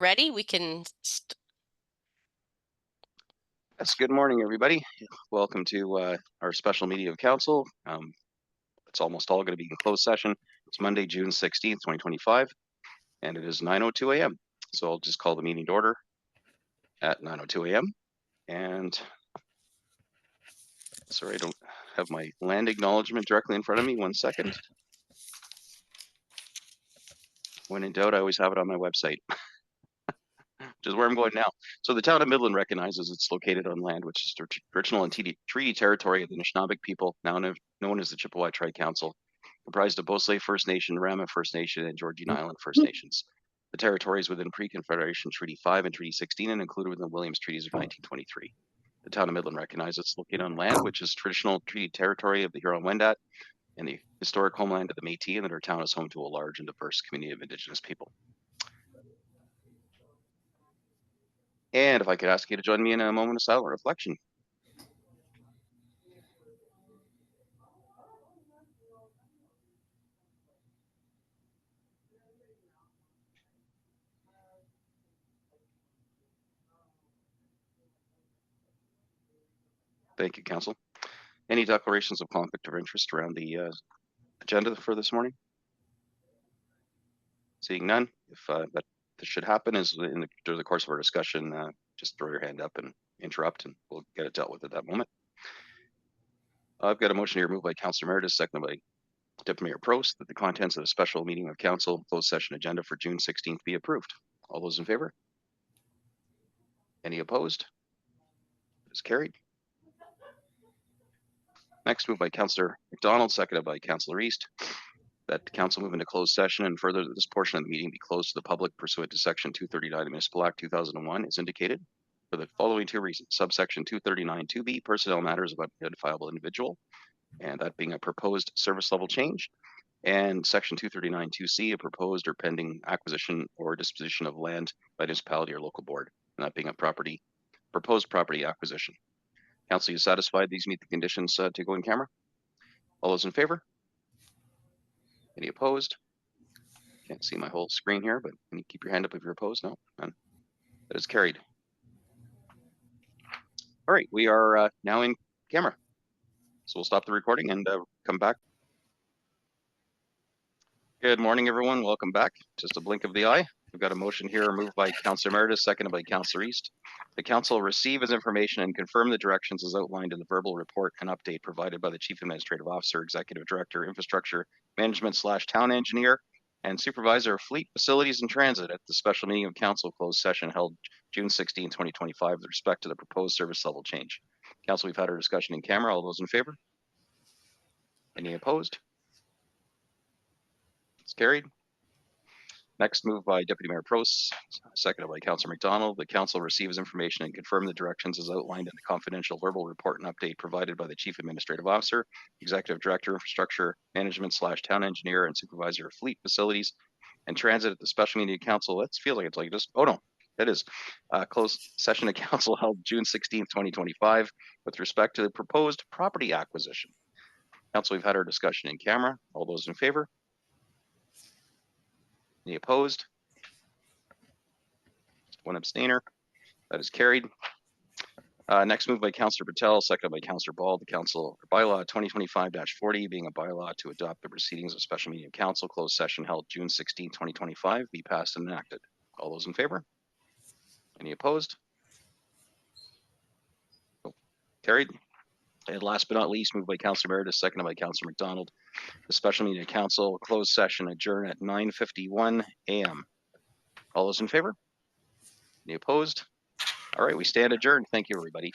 Ready? We can. Yes, good morning, everybody. Welcome to our special meeting of council. It's almost all going to be in closed session. It's Monday, June 16th, 2025, and it is 9:02 a.m. So I'll just call the meeting to order at 9:02 a.m. And sorry, I don't have my land acknowledgement directly in front of me. 1 second. When in doubt, I always have it on my website, which is where I'm going now. So the town of Midland recognizes it's located on land which is traditional and treaty territory of the Anishinaabe people, now known as the Chippewa Tri-Council, comprised of Bosley First Nation, Rama First Nation, and Georgian Island First Nations. The territory is within Pre-Confederation Treaty 5 and Treaty 16 and included within the Williams Treaties of 1923. The town of Midland recognizes it's located on land which is traditional treaty territory of the Huron-Wendat and the historic homeland of the Métis, and that our town is home to a large and diverse community of Indigenous people. And if I could ask you to join me in a moment of silent reflection. Thank you, Council. Any declarations of conflict of interest around the agenda for this morning? Seeing none, if that this should happen is during the course of our discussion, just throw your hand up and interrupt, and we'll get it dealt with at that moment. I've got a motion here moved by Councillor Meredith, seconded by Deputy Mayor Prost, that the contents of the special meeting of council closed session agenda for June 16th be approved. All those in favor? Any opposed? It is carried. Next, moved by Councillor McDonald, seconded by Councillor East, that the council move into closed session and further that this portion of the meeting be closed to the public pursuant to Section 239 of the Municipal Act 2001 is indicated for the following two reasons. Subsection 239 2B, personnel matters about an identifiable individual, and that being a proposed service level change, and Section 239 2C, a proposed or pending acquisition or disposition of land by municipality or local board, and that being a proposed property acquisition. Council, you satisfied these meet the conditions to go in camera? All those in favor? Any opposed? Can't see my whole screen here, but can you keep your hand up if you're opposed? No, none. That is carried. All right, we are now in camera. So we'll stop the recording and come back. Good morning, everyone. Welcome back. Just a blink of the eye. We've got a motion here moved by Councillor Meredith, seconded by Councillor East. The council receive as information and confirm the directions as outlined in the verbal report and update provided by the Chief Administrative Officer, Executive Director, Infrastructure Management / Town Engineer, and Supervisor of Fleet Facilities and Transit at the special meeting of council closed session held June 16, 2025 with respect to the proposed service level change. Council, we've had our discussion in camera. All those in favor? Any opposed? It's carried. Next, moved by Deputy Mayor Prost, seconded by Councillor McDonald. The council receives information and confirm the directions as outlined in the confidential verbal report and update provided by the Chief Administrative Officer, Executive Director, Infrastructure Management / Town Engineer, and Supervisor of Fleet Facilities and Transit at the special meeting of council. It feels like it's like just, oh no, it is. Closed session of council held June 16th, 2025 with respect to the proposed property acquisition. Council, we've had our discussion in camera. All those in favor? Any opposed? One abstainer. That is carried. Next, moved by Councillor Patel, seconded by Councillor Ball. The council bylaw 2025-40 being a bylaw to adopt the proceedings of special meeting of council closed session held June 16, 2025 be passed and enacted. All those in favor? Any opposed? Oh, carried. And last but not least, moved by Councillor Meredith, seconded by Councillor McDonald. The special meeting of council closed session adjourned at 9:51 a.m. All those in favor? Any opposed? All right, we stand adjourned. Thank you, everybody.